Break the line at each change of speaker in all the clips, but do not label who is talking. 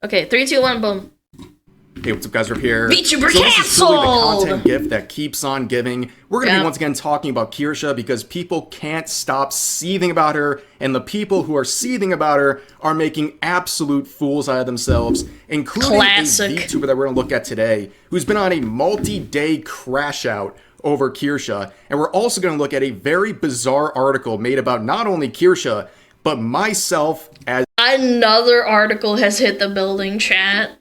Okay, 3, 2, 1, boom.
Hey, what's up, guys? We're here.
VTuber
so
canceled!
This is truly the content gift that keeps on giving. We're going to be once again talking about Kirsche because people can't stop seething about her, and the people who are seething about her are making absolute fools out of themselves, including a VTuber that we're going to look at today, who's been on a multi-day crash out over Kirsche. And we're also going to look at a very bizarre article made about not only Kirsche, but myself as...
Another article has hit the building, chat.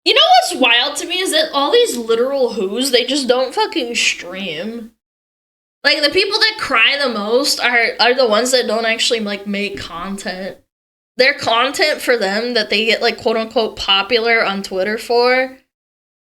You know what's wild to me is that all these literal who's, they just don't fucking stream. Like, the people that cry the most are the ones that don't actually, like, make content. Their content for them that they get, like, quote-unquote popular on Twitter for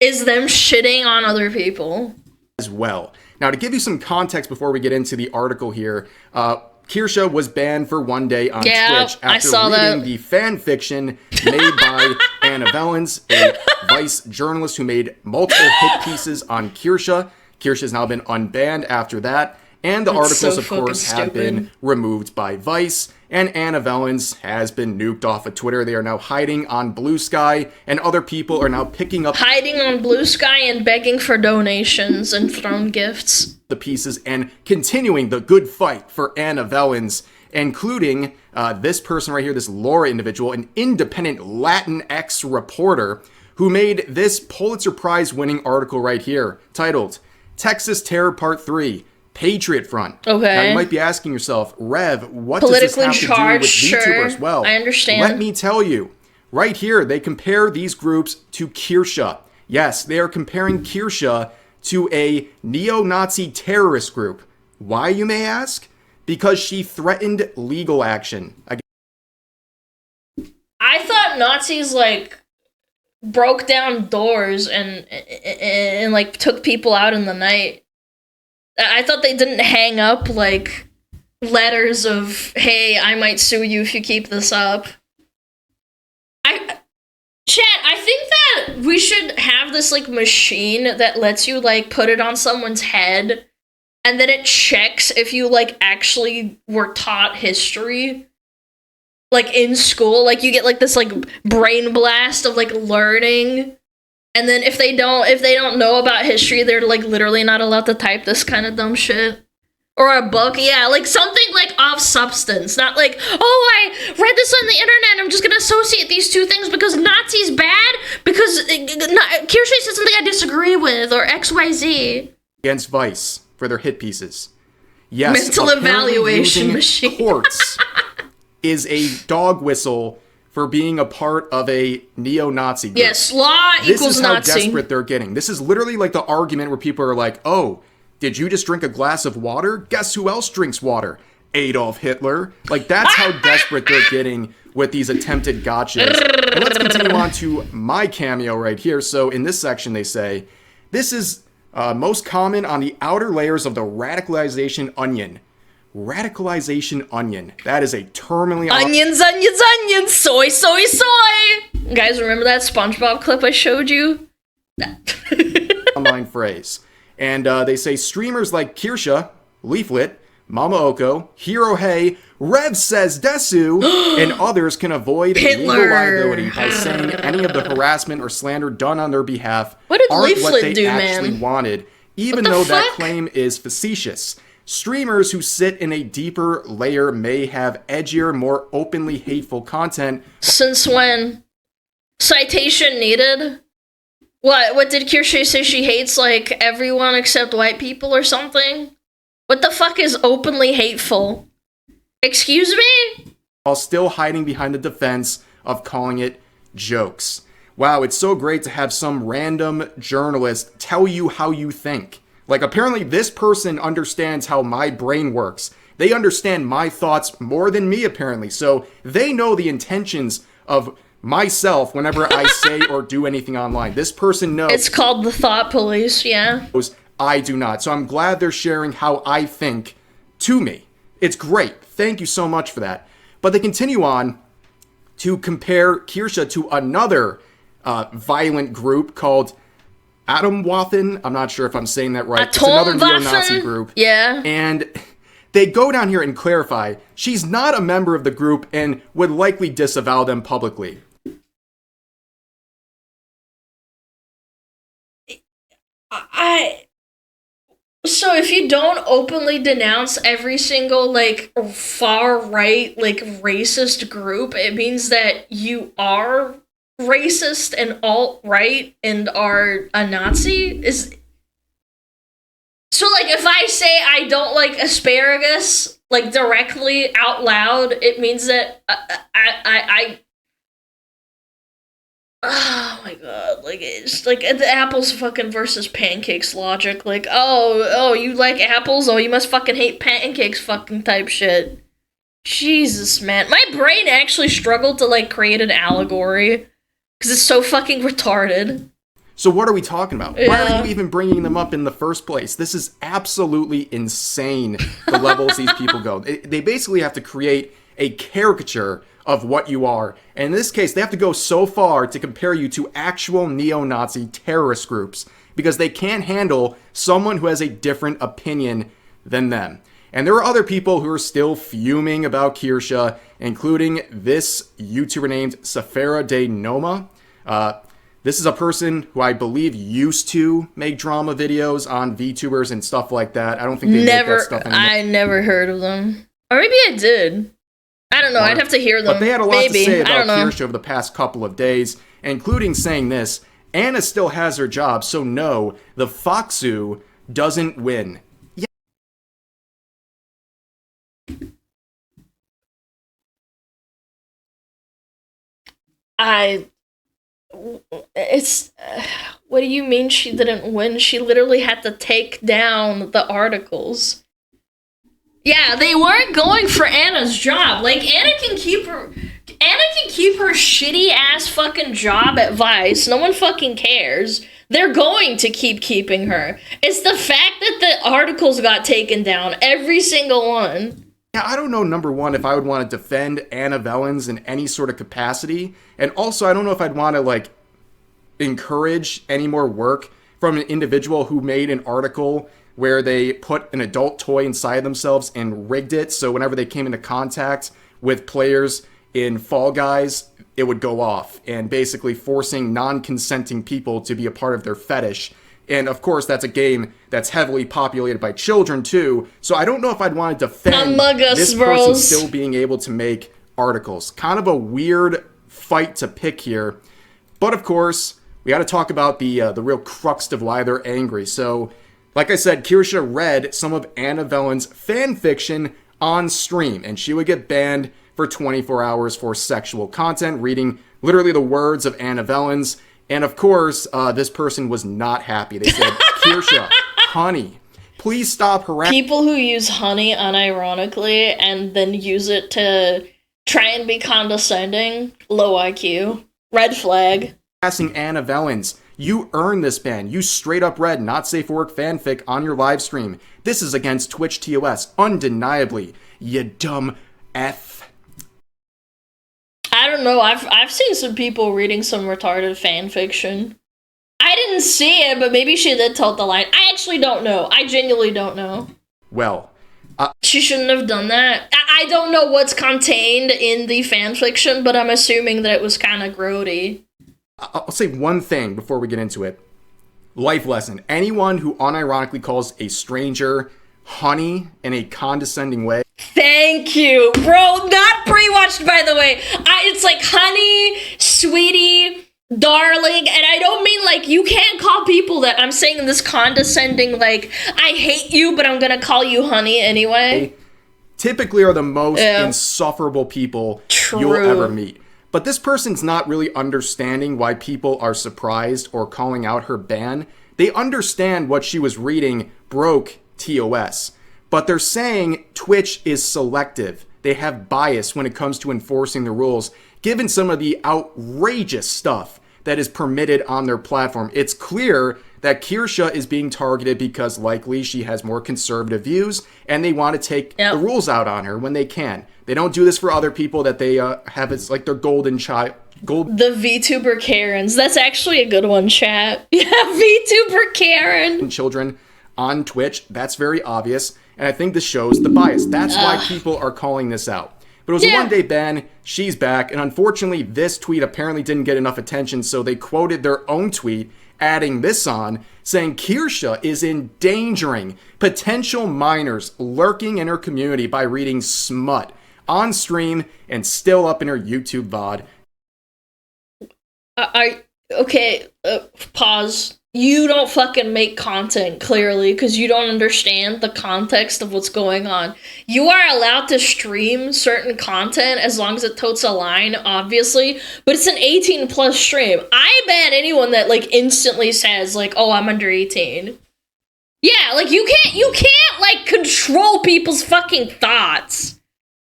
is them shitting on other people.
As well. Now, to give you some context before we get into the article here, Kirsche was banned for one day on Twitch after reading the fan fiction made by Anna Vellens, a Vice journalist who made multiple hit pieces on Kirsche. Kirsche has now been unbanned after that, and the articles, of course, have been removed by Vice, and Anna Vellens has been nuked off of Twitter. They are now hiding on Blue Sky, and other people are now picking up...
Hiding on Blue Sky and begging for donations and throne gifts.
The pieces and continuing the good fight for Anna Vellens, including this person right here, this Laura individual, an independent Latinx reporter who made this Pulitzer Prize winning article right here titled Texas Terror Part 3 Patriot Front.
Okay.
Now you might be asking yourself, Rev, what does this have to do with VTubers? Well,
I understand.
Let me tell you. Right here, they compare these groups to Kirsche. Yes, they are comparing Kirsche to a neo-Nazi terrorist group. Why, you may ask? Because she threatened legal action.
I thought Nazis, like, broke down doors and like, took people out in the night. I thought they didn't hang up, like, letters of, hey, I might sue you if you keep this up. Chat, I think that we should have this, like, machine that lets you, like, put it on someone's head, and then it checks if you, like, actually were taught history. Like, in school, like, you get, like, this, like, brain blast of, like, learning, and then if they don't know about history, they're, like, literally not allowed to type this kind of dumb shit. Or a book, yeah, like something like of substance, not like, oh, I read this on the internet, I'm just gonna associate these two things because Nazi's bad, because Kirsche said something I disagree with, or XYZ.
Against Vice for their hit pieces. Yes,
mental evaluation machine.
Courts is a dog whistle for being a part of a neo-Nazi group.
Yes, law equals Nazi.
This is how desperate they're getting. This is literally like the argument where people are like, oh, did you just drink a glass of water? Guess who else drinks water? Adolf Hitler. Like, that's how desperate they're getting with these attempted gotchas. And let's continue on to my cameo right here. So in this section, they say, this is most common on the outer layers of the radicalization onion. Radicalization onion. That is a terminally...
Onions, onions, onions! Soy, soy, soy! Guys, remember that SpongeBob clip I showed you?
online phrase. And they say streamers like Kirsche, Leaflet, Mama Oko, Hero Hey, Rev Says Desu, and others can avoid legal liability by saying any of the harassment or slander done on their behalf aren't what they actually wanted, even though that claim is facetious. Streamers who sit in a deeper layer may have edgier, more openly hateful content.
Since when? Citation needed? What did Kirsche say? She hates, like, everyone except white people or something? What the fuck is openly hateful? Excuse me?
While still hiding behind the defense of calling it jokes. Wow, it's so great to have some random journalist tell you how you think. Like, apparently this person understands how my brain works. They understand my thoughts more than me, apparently. So they know the intentions of myself whenever I say or do anything online. This person knows.
It's called the thought police, yeah.
I do not. So I'm glad they're sharing how I think to me. It's great. Thank you so much for that. But they continue on to compare Kirsche to another violent group called Atomwaffen. I'm not sure if I'm saying that right. It's another neo-Nazi group.
Yeah.
It's another neo-Nazi group.
Yeah.
And they go down here and clarify she's not a member of the group and would likely disavow them publicly.
So if you don't openly denounce every single, like, far-right, like, racist group, it means that you are racist and alt-right and are a Nazi? So, like, if I say I don't like asparagus, like, directly out loud, it means that oh my god, like, it's like the apples fucking versus pancakes logic, like, oh, you like apples? Oh, you must fucking hate pancakes fucking type shit. Jesus, man. My brain actually struggled to, like, create an allegory, because it's so fucking retarded.
So what are we talking about? Yeah. Why are you even bringing them up in the first place? This is absolutely insane, the levels these people go. They basically have to create a caricature of what you are. And in this case, they have to go so far to compare you to actual neo-Nazi terrorist groups because they can't handle someone who has a different opinion than them. And there are other people who are still fuming about Kirsche, including this YouTuber named Saphera de Noma. This is a person who I believe used to make drama videos on VTubers and stuff like that. I don't think they make that stuff anymore.
I never heard of them. Or maybe I did. I don't know. I'd have to hear them.
But they had a lot to say about Kirsche over the past couple of days, including saying this: Anna still has her job, so no, the Foxu doesn't win. Yeah.
What do you mean she didn't win? She literally had to take down the articles. Yeah, they weren't going for Anna's job. Like, Anna can keep her shitty ass fucking job at Vice. No one fucking cares. They're going to keep keeping her. It's the fact that the articles got taken down. Every single one.
Yeah, I don't know, number one, if I would want to defend Anna Vellens in any sort of capacity. And also, I don't know if I'd want to, like, encourage any more work from an individual who made an article where they put an adult toy inside themselves and rigged it so whenever they came into contact with players in Fall Guys, it would go off, and basically forcing non-consenting people to be a part of their fetish. And of course, that's a game that's heavily populated by children too, so I don't know if I'd want to defend this person still being able to make articles. Kind of a weird fight to pick here, but of course, we got to talk about the real crux of why they're angry. So, like I said, Kirsche read some of Anna Vellens' fan fiction on stream, and she would get banned for 24 hours for sexual content, reading literally the words of Anna Vellens. And of course, this person was not happy. They said, Kirsche, honey, please stop harassing.
People who use honey unironically and then use it to try and be condescending, low IQ, red flag.
Harassing Anna Vellens. You earned this ban. You straight up read not safe for work fanfic on your live stream. This is against Twitch TOS, undeniably. You dumb F.
I don't know. I've seen some people reading some retarded fan fiction. I didn't see it, but maybe she did tote the line. I actually don't know. I genuinely don't know.
Well,
she shouldn't have done that. I don't know what's contained in the fan fiction, but I'm assuming that it was kind of grody.
I'll say one thing before we get into it. Life lesson. Anyone who unironically calls a stranger honey in a condescending way.
Thank you, bro. Not pre-watched, by the way. It's like honey, sweetie, darling, and I don't mean like you can't call people that. I'm saying this condescending, like, I hate you, but I'm gonna call you honey anyway.
Typically are the most insufferable people you'll ever meet. But this person's not really understanding why people are surprised or calling out her ban. They understand what she was reading broke TOS. But they're saying Twitch is selective. They have bias when it comes to enforcing the rules, given some of the outrageous stuff that is permitted on their platform. It's clear that Kirsche is being targeted because likely she has more conservative views and they want to take the rules out on her when they can. They don't do this for other people that they have as like their golden child.
The VTuber Karens. That's actually a good one, chat. Yeah, VTuber Karen.
Children on Twitch. That's very obvious. And I think this shows the bias. That's why people are calling this out. But it was a one-day ban. She's back. And unfortunately, this tweet apparently didn't get enough attention. So they quoted their own tweet, adding this on, saying Kirsche is endangering potential minors lurking in her community by reading smut on stream and still up in her YouTube VOD.
Pause. You don't fucking make content, clearly, because you don't understand the context of what's going on. You are allowed to stream certain content as long as it totes a line, obviously, but it's an 18+ stream. I ban anyone that, like, instantly says, like, oh, I'm under 18. Yeah, like, you can't, like, control people's fucking thoughts.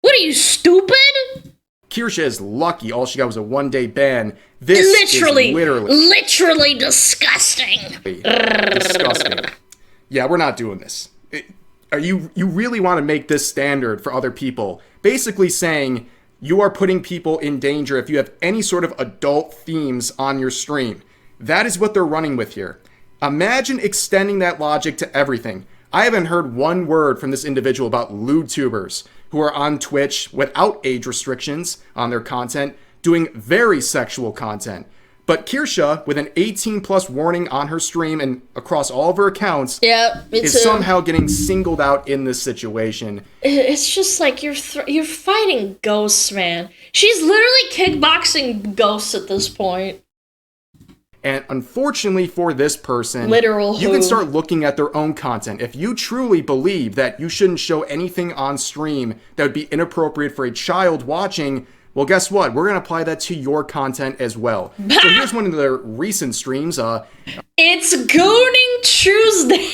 What are you, stupid?
Kirsche is lucky all she got was a one-day ban. This is literally
disgusting.
Disgusting. Yeah, we're not doing this. You really want to make this standard for other people, basically saying you are putting people in danger if you have any sort of adult themes on your stream. That is what they're running with here. Imagine extending that logic to everything. I haven't heard one word from this individual about lewd tubers who are on Twitch without age restrictions on their content, doing very sexual content. But Kirsche, with an 18+ warning on her stream and across all of her accounts, is somehow getting singled out in this situation.
It's just like you're fighting ghosts, man. She's literally kickboxing ghosts at this point.
And unfortunately for this person, you can start looking at their own content. If you truly believe that you shouldn't show anything on stream that would be inappropriate for a child watching, well, guess what? We're going to apply that to your content as well. So here's one of their recent streams.
It's Gooning Tuesday.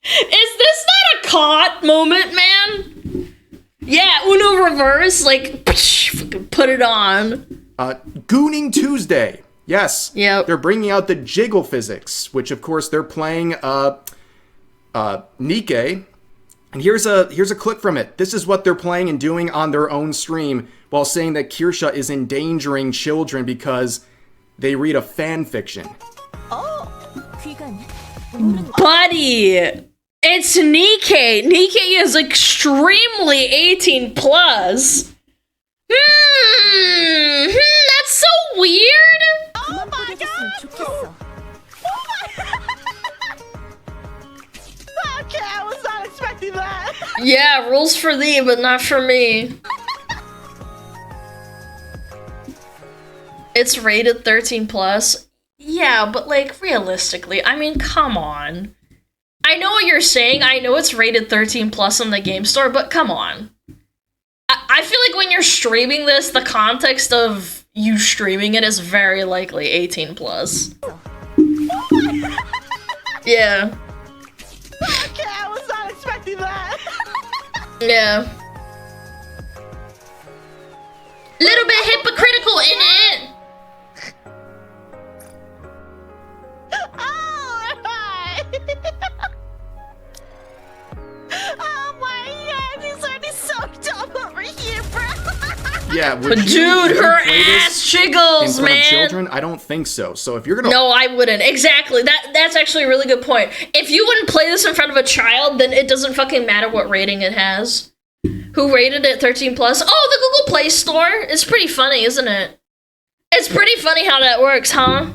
Is this not a caught moment, man? Yeah, Uno reverse, like, put it on.
Gooning Tuesday. Yes.
Yep.
They're bringing out the jiggle physics, which of course they're playing Nikke. And here's a clip from it. This is what they're playing and doing on their own stream while saying that Kirsche is endangering children because they read a fan fiction.
Buddy, it's Nikke. Nikke is extremely 18+. That's so weird.
Oh my god! Okay, I was not expecting that.
Yeah, rules for thee, but not for me. It's rated 13+. Yeah, but like, realistically, I mean, come on. I know what you're saying. I know it's rated 13+ on the game store, but come on. I feel like when you're streaming this, the context of you streaming it is very likely 18+. Yeah.
Okay, I was not expecting that.
Yeah. Little bit hypocritical in it.
Oh my god, he's already soaked up over here, bro.
Yeah,
dude, her ass jiggles,
in front
man.
Of children? I don't think so. So if you're gonna
No, I wouldn't. Exactly. That's actually a really good point. If you wouldn't play this in front of a child, then it doesn't fucking matter what rating it has. Who rated it 13+? Oh, the Google Play Store. It's pretty funny, isn't it? It's pretty funny how that works, huh?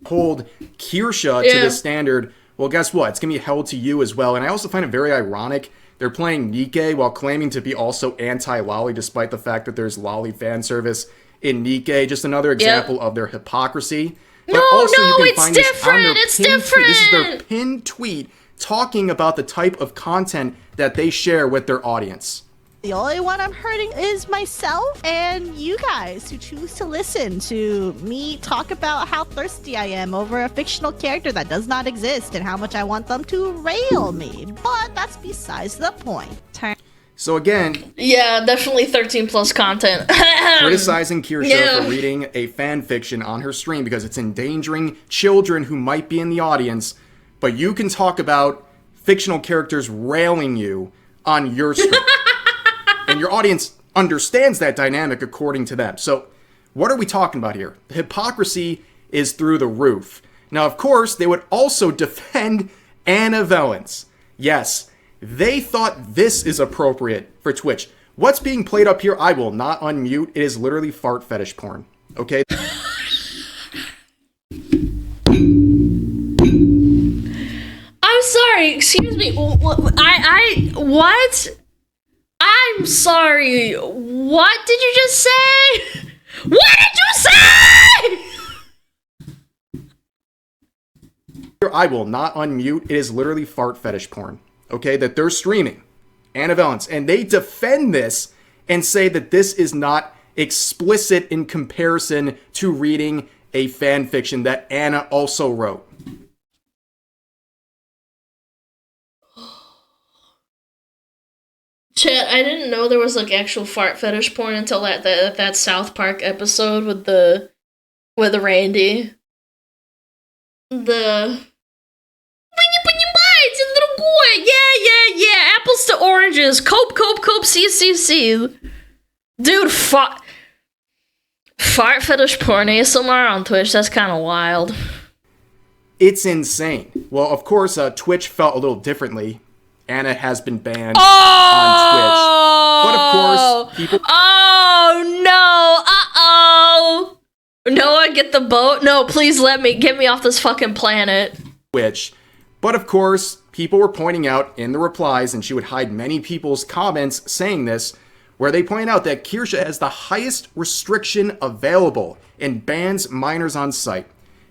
Hold Kirsche to the standard. Well, guess what? It's going to be held to you as well. And I also find it very ironic. They're playing Nikke while claiming to be also anti-lolly, despite the fact that there's lolly fan service in Nikke. Just another example of their hypocrisy. But
no,
also you can
it's
find
different.
This on their pinned tweet. This is their pinned tweet talking about the type of content that they share with their audience.
The only one I'm hurting is myself and you guys who choose to listen to me talk about how thirsty I am over a fictional character that does not exist and how much I want them to rail me. But that's besides the point.
So again,
yeah, definitely 13 plus content.
Criticizing Kirsche for reading a fan fiction on her stream because it's endangering children who might be in the audience, but you can talk about fictional characters railing you on your stream. And your audience understands that dynamic according to them. So what are we talking about here? The hypocrisy is through the roof. Now, of course, they would also defend Anna Valens. Yes, they thought this is appropriate for Twitch. What's being played up here, I will not unmute. It is literally fart fetish porn. Okay?
I'm sorry, excuse me. What? I'm sorry. What did you just say? What did you say?
I will not unmute. It is literally fart fetish porn. Okay, that they're streaming. Anna Valens. And they defend this and say that this is not explicit in comparison to reading a fan fiction that Anna also wrote.
Chat, I didn't know there was like actual fart fetish porn until that South Park episode with the Randy. Little boy, yeah. Apples to oranges, cope, C. Dude, fart fetish porn ASMR on Twitch. That's kind of wild.
It's insane. Well, of course, Twitch felt a little differently. Anna has been banned on Twitch, but of course, people.
Oh no! Noah, get the boat. No, please get me off this fucking planet.
Twitch. But of course, people were pointing out in the replies, and she would hide many people's comments saying this, where they point out that Kirsche has the highest restriction available and bans minors on site.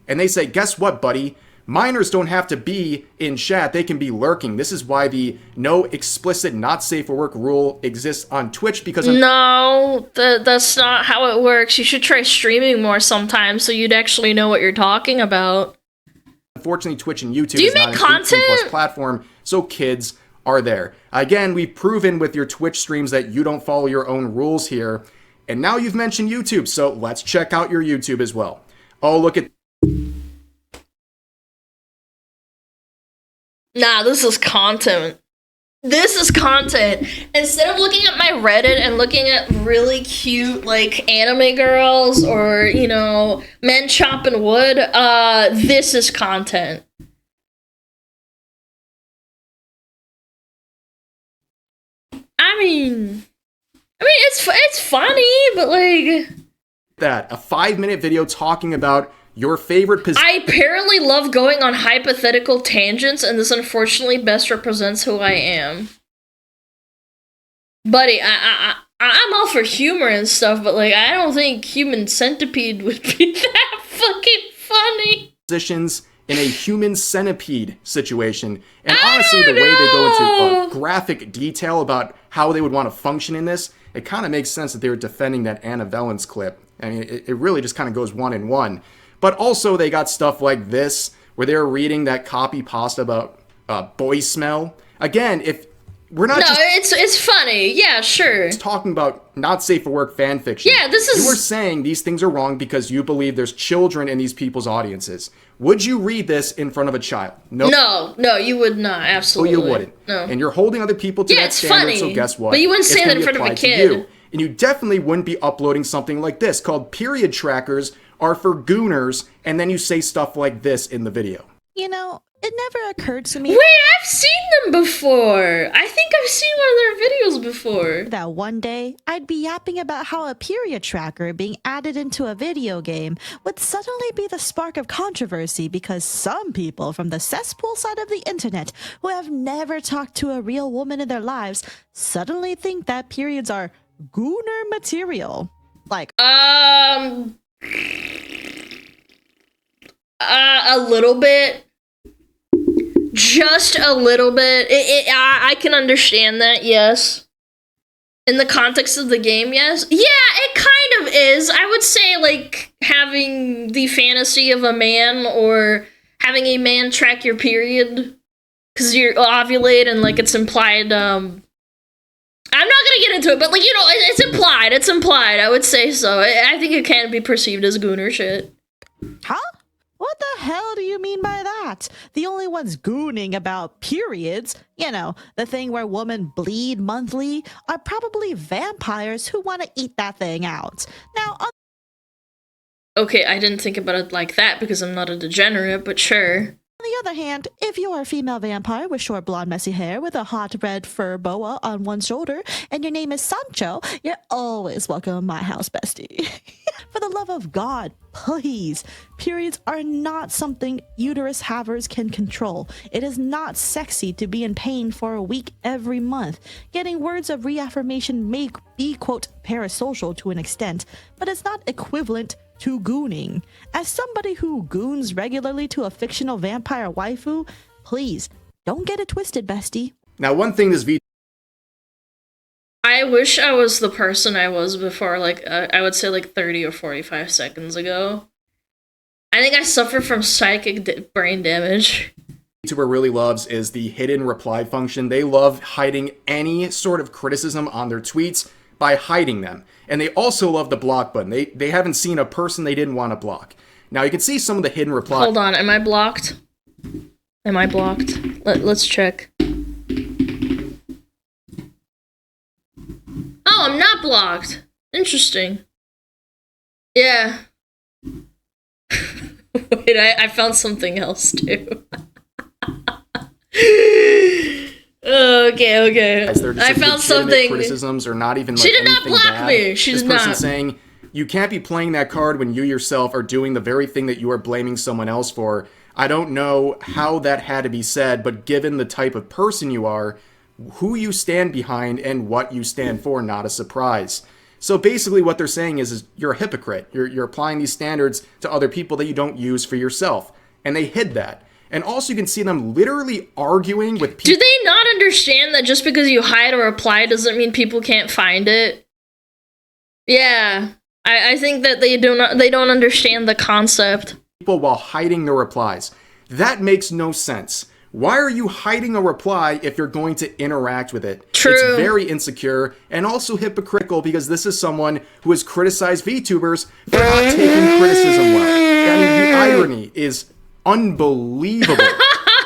And they say, guess what, buddy? Minors don't have to be in chat, they can be lurking. This is why the no explicit not safe for work rule exists on Twitch, because
no, that's not how it works. You should try streaming more sometimes so you'd actually know what you're talking about.
Unfortunately, Twitch and YouTube is not an 18+ platform, so kids are there. Again, we've proven with your Twitch streams that you don't follow your own rules here. And now you've mentioned YouTube, so let's check out your YouTube as well. Oh, look at...
Nah, this is content. This is content. Instead of looking at my Reddit and looking at really cute, like, anime girls or, you know, men chopping wood, this is content. I mean, it's funny, but, like...
That, a 5-minute video talking about your favorite position.
I apparently love going on hypothetical tangents, and this unfortunately best represents who I am. Buddy, I'm all for humor and stuff, but like I don't think Human Centipede would be that fucking funny.
Positions in a Human Centipede situation, and honestly, the way they go into graphic detail about how they would want to function in this, it kind of makes sense that they were defending that Anna Valens clip. I mean, it really just kind of goes one in one. But also they got stuff like this, where they were reading that copy pasta about boy smell. Again, if we're not
it's funny. Yeah, sure.
It's talking about not safe for work fan fiction.
Yeah, this is...
You are saying these things are wrong because you believe there's children in these people's audiences. Would you read this in front of a child?
No, you would not. Absolutely.
Oh, you wouldn't.
No.
And you're holding other people to that standard,
funny,
so guess what?
But you wouldn't say that in front of a kid.
And you definitely wouldn't be uploading something like this called period trackers are for gooners, and then you say stuff like this in the video.
You know, it never occurred to me.
Wait, I've seen them before. I think I've seen one of their videos before.
That one day, I'd be yapping about how a period tracker being added into a video game would suddenly be the spark of controversy because some people from the cesspool side of the internet who have never talked to a real woman in their lives suddenly think that periods are gooner material. Like,
a little bit. Just a little bit. I can understand that, yes. In the context of the game, yes. Yeah, it kind of is. I would say, like, having the fantasy of a man or having a man track your period. Because you ovulate and, like, it's implied, I'm not gonna get into it, but, like, you know, it's implied. It's implied. I would say so. I think it can be perceived as gooner shit.
Huh? What the hell do you mean by that? The only ones gooning about periods, you know, the thing where women bleed monthly, are probably vampires who want to eat that thing out. Now,
okay, I didn't think about it like that because I'm not a degenerate, but sure.
on the other hand, if you're a female vampire with short blonde messy hair with a hot red fur boa on one shoulder and your name is Sancho, you're always welcome in my house, bestie. For the love of God, please. Periods are not something uterus havers can control. It is not sexy to be in pain for a week every month. Getting words of reaffirmation may be, quote, parasocial to an extent, but it's not equivalent to gooning. As somebody who goons regularly to a fictional vampire waifu, please, don't get it twisted, bestie.
Now, one thing this
I wish I was the person I was before, like, I would say, like, 30 or 45 seconds ago. I think I suffer from psychic brain damage.
YouTuber really loves is the hidden reply function. They love hiding any sort of criticism on their tweets by hiding them. And they also love the block button. They haven't seen a person they didn't want to block. Now, you can see some of the hidden replies.
Hold on, am I blocked? Am I blocked? Let's check. Oh, I'm not blocked. Interesting. Yeah. Wait, I found something else, too. Okay. I found something.
Criticisms are not even like
she did not block
bad.
me. She did not.
This person saying you can't be playing that card when you yourself are doing the very thing that you are blaming someone else for. I don't know how that had to be said, but given the type of person you are, who you stand behind and what you stand for, not a surprise. So basically what they're saying is you're a hypocrite. You're applying these standards to other people that you don't use for yourself. And they hid that. And also you can see them literally arguing with people.
Do they not understand that just because you hide a reply doesn't mean people can't find it? Yeah. I think that they don't understand the concept.
People while hiding the replies. That makes no sense. Why are you hiding a reply if you're going to interact with it?
True.
It's very insecure and also hypocritical because this is someone who has criticized VTubers for not taking criticism well. I mean, the irony is unbelievable.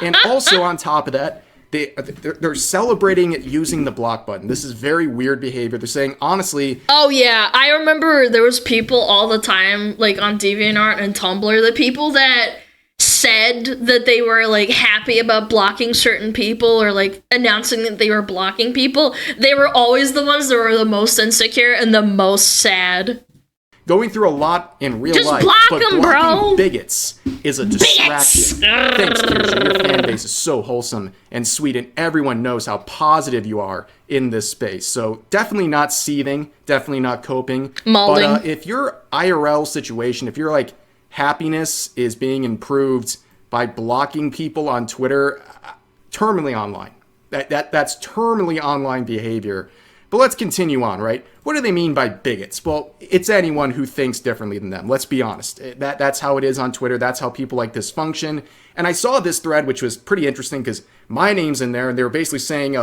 And also on top of that, they're celebrating using the block button. This is very weird behavior. They're saying, honestly...
Oh, yeah. I remember there was people all the time, like, on DeviantArt and Tumblr, the people that said that they were, like, happy about blocking certain people or, like, announcing that they were blocking people. They were always the ones that were the most insecure and the most sad.
Going through a lot in real
Just
life,
block
but
them,
blocking
bro.
bigots is a distraction. Thanks, Kirsche. Your fan base is so wholesome and sweet, and everyone knows how positive you are in this space. So definitely not seething, definitely not coping.
Molding.
But if your IRL situation, if your like happiness is being improved by blocking people on Twitter, terminally online. That's terminally online behavior. But let's continue on, right? What do they mean by bigots? Well, it's anyone who thinks differently than them. Let's be honest. That's how it is on Twitter. That's how people like this function. And I saw this thread, which was pretty interesting because my name's in there, and they were basically saying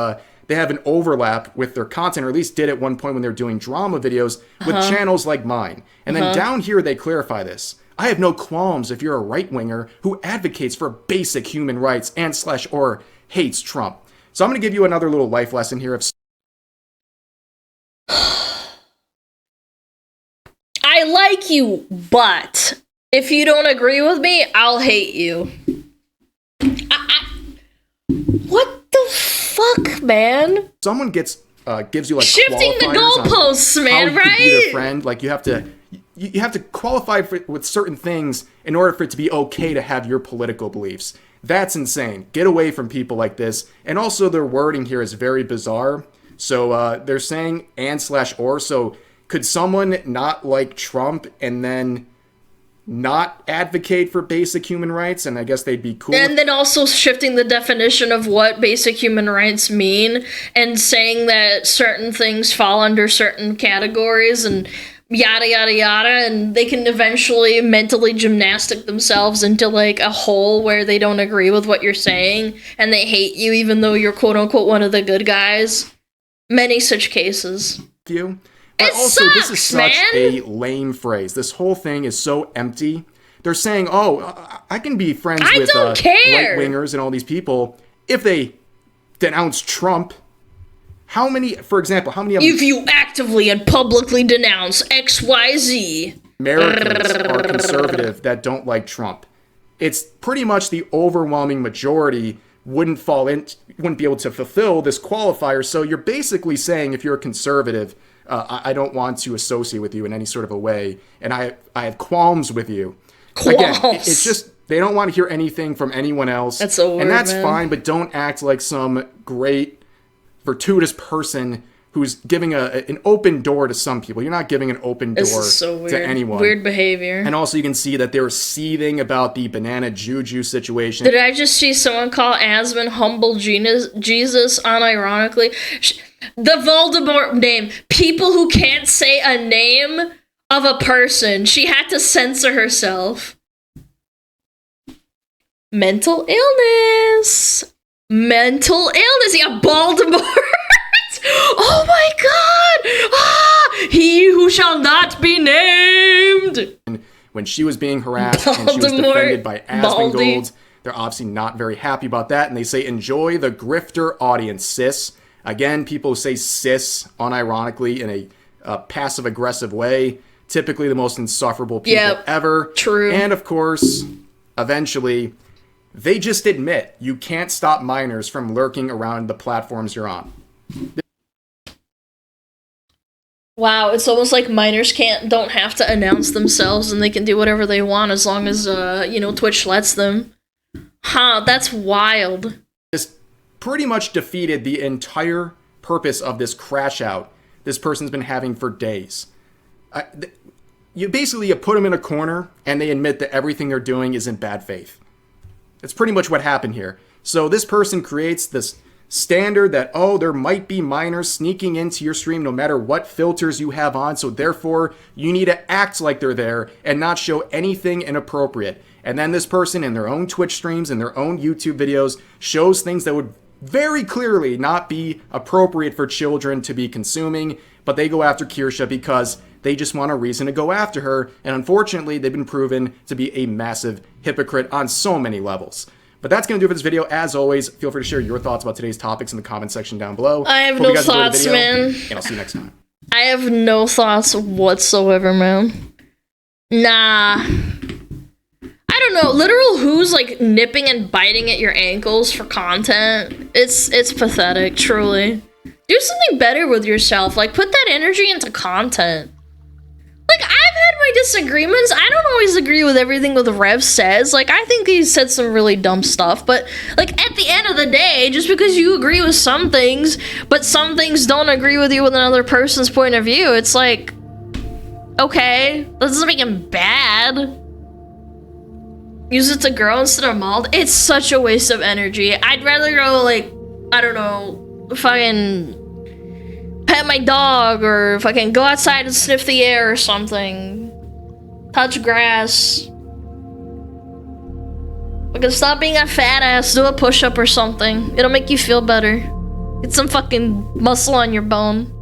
they have an overlap with their content, or at least did at one point when they were doing drama videos with channels like mine. And then down here, they clarify this. I have no qualms if you're a right-winger who advocates for basic human rights and / or hates Trump. So I'm going to give you another little life lesson here of
I like you, but if you don't agree with me, I'll hate you. What the fuck, man?
someone gives you like
shifting the goalposts, man, right?
Be their friend. Like you have to qualify with certain things in order for it to be okay to have your political beliefs. That's insane. Get away from people like this. And also their wording here is very bizarre. So they're saying and / or. So could someone not like Trump and then not advocate for basic human rights? And I guess they'd be cool.
And then also shifting the definition of what basic human rights mean and saying that certain things fall under certain categories and yada, yada, yada. And they can eventually mentally gymnastic themselves into like a hole where they don't agree with what you're saying and they hate you even though you're quote unquote one of the good guys. Many such cases.
You. But
it
also,
sucks,
this is such
man.
a lame phrase. This whole thing is so empty. They're saying, oh, I can be friends with right-wingers and all these people if they denounce Trump. How many, for example, how many of
if you actively and publicly denounce XYZ
Americans are conservative that don't like Trump? It's pretty much the overwhelming majority wouldn't be able to fulfill this qualifier. So you're basically saying if you're a conservative, I don't want to associate with you in any sort of a way, and I have qualms with you.
Qualms.
Again, it's just they don't want to hear anything from anyone else.
That's so weird,
and that's
man.
fine, but don't act like some great fortuitous person who's giving an open door to some people. You're not giving an open door to anyone.
Weird behavior.
And also you can see that they were seething about the banana juju situation.
Did I just see someone call Asmund humble Jesus unironically? The Voldemort name. People who can't say a name of a person. She had to censor herself. Mental illness. Yeah, Baldur. Oh my god! Ah, he who shall not be named!
When she was being harassed and she was defended by Asmongold, they're obviously not very happy about that, and they say, enjoy the grifter audience, sis. Again, people say sis unironically in a passive-aggressive way. Typically the most insufferable people ever.
True.
And of course, eventually, they just admit you can't stop minors from lurking around the platforms you're on.
Wow, it's almost like minors don't have to announce themselves and they can do whatever they want as long as, Twitch lets them. Huh, that's wild.
This pretty much defeated the entire purpose of this crash out this person's been having for days. You put them in a corner and they admit that everything they're doing is in bad faith. That's pretty much what happened here. So this person creates this standard that, there might be minors sneaking into your stream no matter what filters you have on, so therefore you need to act like they're there and not show anything inappropriate. And then this person in their own Twitch streams and their own YouTube videos shows things that would very clearly not be appropriate for children to be consuming, but they go after Kirsche because they just want a reason to go after her, and unfortunately they've been proven to be a massive hypocrite on so many levels. But that's going to do it for this video. As always, feel free to share your thoughts about today's topics in the comment section down below.
I have no thoughts, man.
And I'll see you next time.
I have no thoughts whatsoever, man. Nah. I don't know. Literal who's like nipping and biting at your ankles for content. It's pathetic, truly. Do something better with yourself. Like, put that energy into content. Like, I've had my disagreements. I don't always agree with everything that Rev says. Like, I think he said some really dumb stuff. But, like, at the end of the day, just because you agree with some things, but some things don't agree with you with another person's point of view, it's like, okay, that doesn't make him bad. Use it to grow instead of mold. It's such a waste of energy. I'd rather go, like, I don't know, fucking pet my dog, or if I can go outside and sniff the air or something. Touch grass. I can stop being a fat ass, do a push-up or something. It'll make you feel better. Get some fucking muscle on your bone.